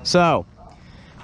So,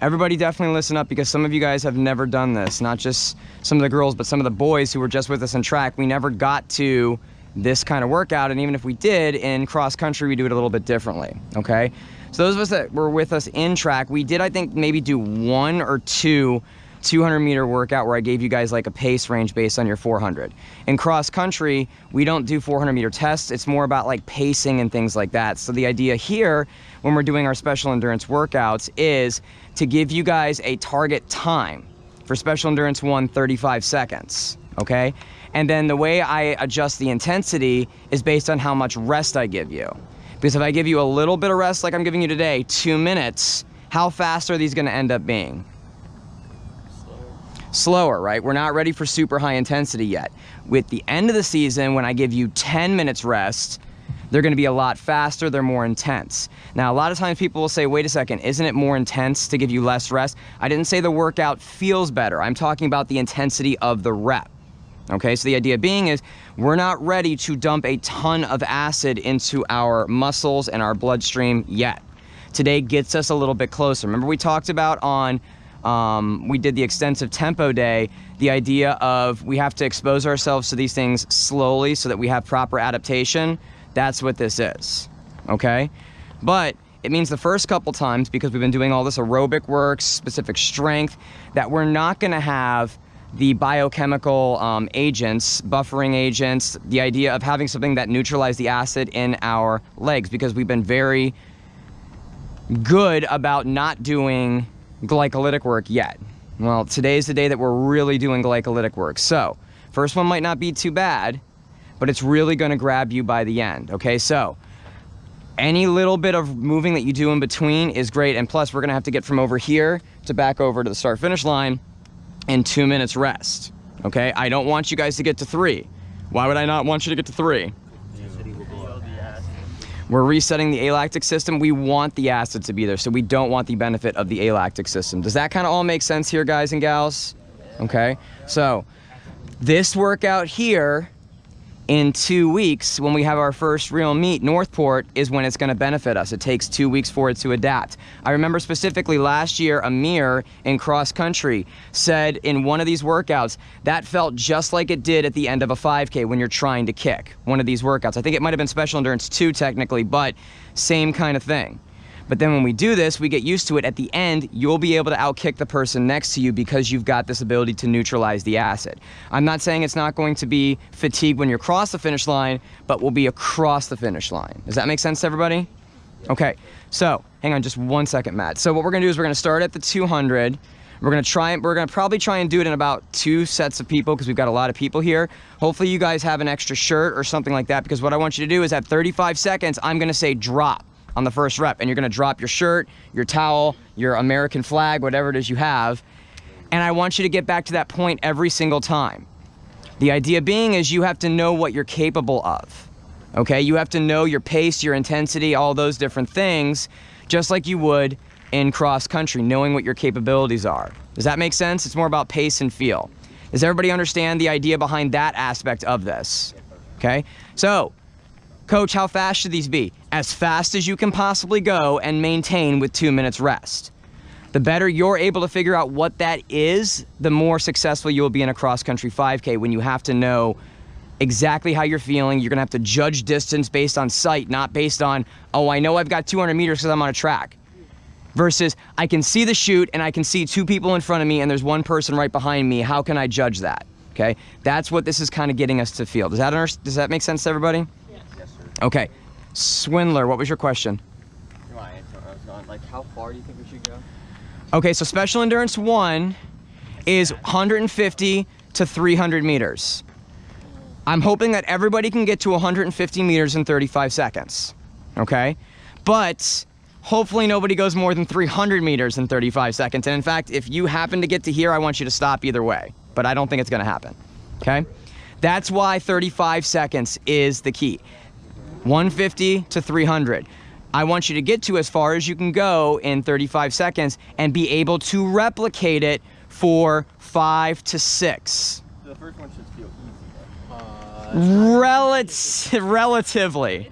everybody definitely listen up, because some of you guys have never done this. Not just some of the girls, but some of the boys who were just with us in track. We never got to this kind of workout, and even if we did, in cross country, we do it a little bit differently, okay? So those of us that were with us in track, we did, I think, maybe do 1 or 2 200-meter workout where I gave you guys like a pace range based on your 400. In cross country, we don't do 400-meter tests. It's more about like pacing and things like that. So the idea here, when we're doing our special endurance workouts, is to give you guys a target time. For special endurance 1, 35 seconds, okay? And then the way I adjust the intensity is based on how much rest I give you. Because if I give you a little bit of rest like I'm giving you today, 2 minutes, how fast are these gonna end up being? Slower, right? We're not ready for super high intensity yet. With the end of the season, when I give you 10 minutes rest, they're gonna be a lot faster, they're more intense. Now, a lot of times people will say, wait a second, isn't it more intense to give you less rest? I didn't say the workout feels better. I'm talking about the intensity of the rep. Okay, so the idea being is we're not ready to dump a ton of acid into our muscles and our bloodstream yet. Today gets us a little bit closer. Remember we talked about on we did the extensive tempo day, the idea of we have to expose ourselves to these things slowly so that we have proper adaptation. That's what this is, okay? But it means the first couple times, because we've been doing all this aerobic work, specific strength, that we're not gonna have the biochemical agents, buffering agents, the idea of having something that neutralizes the acid in our legs, because we've been very good about not doing glycolytic work yet. Well, today's the day that we're really doing glycolytic work. So, first one might not be too bad, but it's really gonna grab you by the end, okay? So, any little bit of moving that you do in between is great, and plus we're gonna have to get from over here to back over to the start-finish line in 2 minutes rest, okay? I don't want you guys to get to 3. Why would I not want you to get to 3? We're resetting the alactic system. We want the acid to be there, so we don't want the benefit of the alactic system. Does that kind of all make sense here, guys and gals? Okay, so this workout here in 2 weeks, when we have our first real meet, Northport, is when it's gonna benefit us. It takes 2 weeks for it to adapt. I remember specifically last year, Amir in cross country said in one of these workouts, that felt just like it did at the end of a 5K when you're trying to kick. One of these workouts. I think it might have been Special Endurance 2 technically, but same kind of thing. But then when we do this, we get used to it. At the end, you'll be able to outkick the person next to you because you've got this ability to neutralize the acid. I'm not saying it's not going to be fatigue when you're across the finish line, but will be across the finish line. Does that make sense to everybody? Okay, so hang on just 1 second, Matt. So what we're gonna do is we're gonna start at the 200. We're gonna probably try and do it in about 2 sets of people because we've got a lot of people here. Hopefully you guys have an extra shirt or something like that, because what I want you to do is at 35 seconds, I'm gonna say drop on the first rep, and you're gonna drop your shirt, your towel, your American flag, whatever it is you have, and I want you to get back to that point every single time. The idea being is you have to know what you're capable of, okay? You have to know your pace, your intensity, all those different things, just like you would in cross country, knowing what your capabilities are. Does that make sense? It's more about pace and feel. Does everybody understand the idea behind that aspect of this? Okay, so, Coach, how fast should these be? As fast as you can possibly go and maintain with 2 minutes rest. The better you're able to figure out what that is, the more successful you'll be in a cross-country 5K when you have to know exactly how you're feeling. You're gonna have to judge distance based on sight, not based on, oh, I know I've got 200 meters because I'm on a track. Versus, I can see the chute and I can see 2 people in front of me and there's 1 person right behind me. How can I judge that? Okay, that's what this is kind of getting us to feel. Does that make sense to everybody? Okay, Swindler, what was your question? Like, how far do you think we should go? Okay, so Special Endurance 1 is 150 to 300 meters. I'm hoping that everybody can get to 150 meters in 35 seconds, okay? But hopefully nobody goes more than 300 meters in 35 seconds. And in fact, if you happen to get to here, I want you to stop either way. But I don't think it's gonna happen, okay? That's why 35 seconds is the key. 150 to 300. I want you to get to as far as you can go in 35 seconds and be able to replicate it for 5 to 6. So the first one should feel easy. Relatively.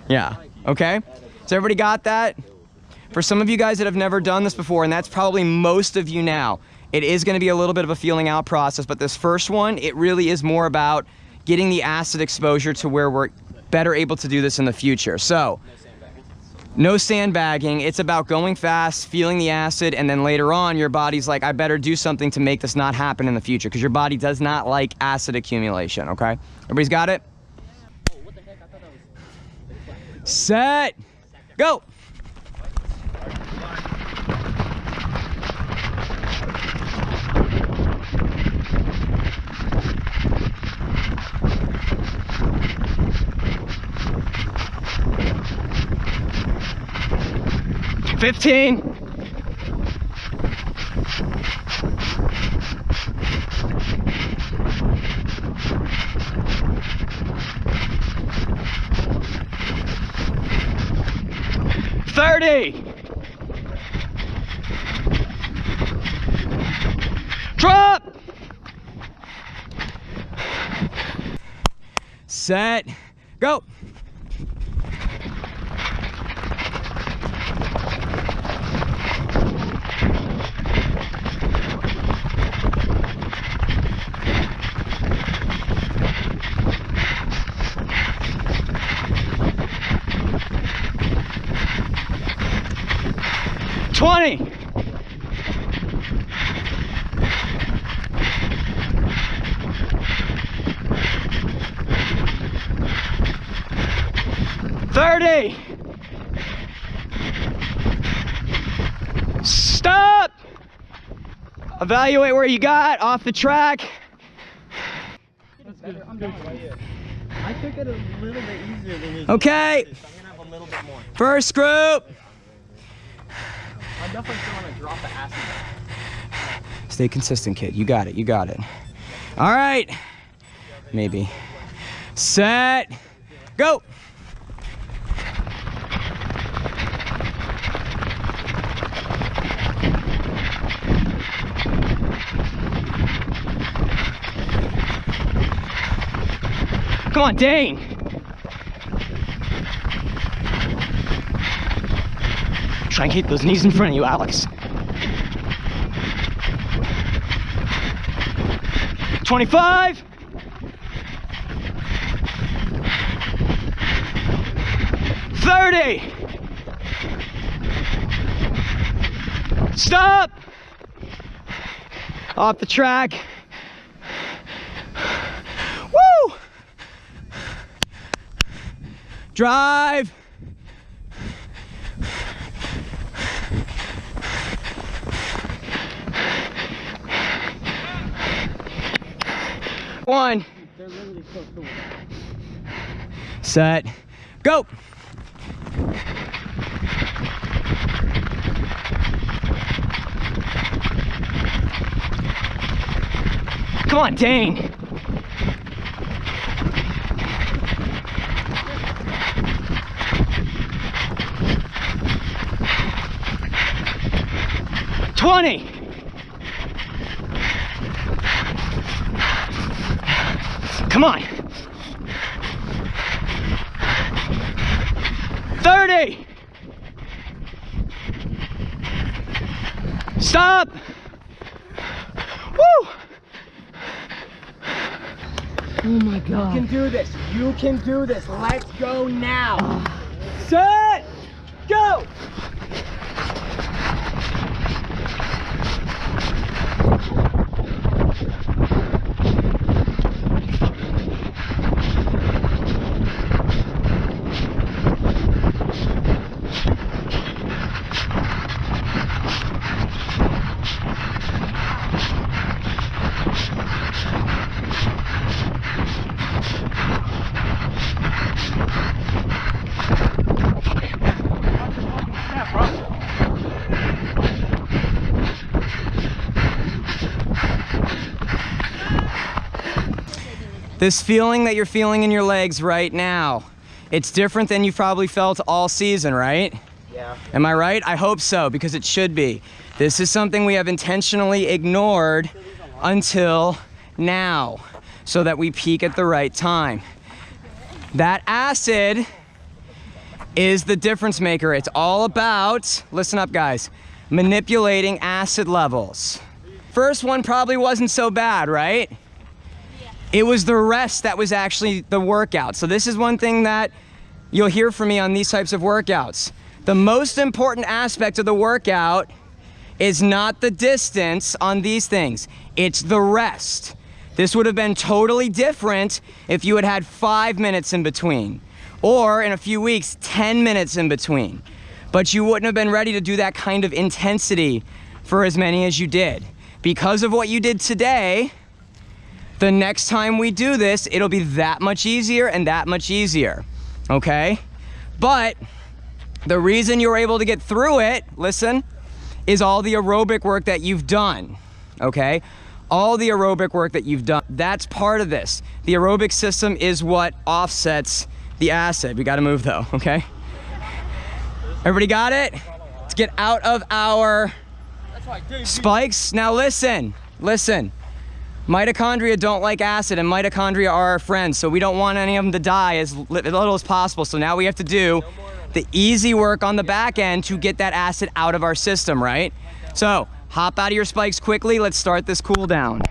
Yeah, okay? So everybody got that? For some of you guys that have never done this before, and that's probably most of you now, it is going to be a little bit of a feeling out process, but this first one, it really is more about getting the acid exposure to where we're better able to do this in the future. So, no sandbagging. It's about going fast, feeling the acid, and then later on, your body's like, I better do something to make this not happen in the future, because your body does not like acid accumulation, okay? Everybody's got it? Set, go! $15. $30. Drop. Set, go. $20. $30. Stop. Evaluate where you got off the track. I took it a little bit easier than you. Okay. So I'm gonna have a little bit more. First group. I'm definitely still want to drop the acid. Stay consistent, kid. You got it. You got it. All right. Maybe. Set. Go. Come on, Dane. Try and keep those knees in front of you, Alex. 25. 30. Stop. Off the track. Woo! Drive. One. Set. Go. Come on, Dane. $20. Come on. 30. Stop. Woo. Oh my God. You can do this. You can do this. Let's go now. Set. Go. This feeling that you're feeling in your legs right now, it's different than you've probably felt all season, right? Yeah. Am I right? I hope so, because it should be. This is something we have intentionally ignored until now, so that we peak at the right time. That acid is the difference maker. It's all about, listen up guys, manipulating acid levels. First one probably wasn't so bad, right? It was the rest that was actually the workout. So this is one thing that you'll hear from me on these types of workouts. The most important aspect of the workout is not the distance on these things, it's the rest. This would have been totally different if you had had 5 minutes in between, or in a few weeks, 10 minutes in between. But you wouldn't have been ready to do that kind of intensity for as many as you did. Because of what you did today, the next time we do this, it'll be that much easier and that much easier, okay? But the reason you're able to get through it, listen, is all the aerobic work that you've done, okay? All the aerobic work that you've done, that's part of this. The aerobic system is what offsets the acid. We gotta move though, okay? Everybody got it? Let's get out of our spikes. Now listen. Mitochondria don't like acid, and mitochondria are our friends, so we don't want any of them to die as little as possible. So now we have to do the easy work on the back end to get that acid out of our system, right? So hop out of your spikes quickly. Let's start this cool down.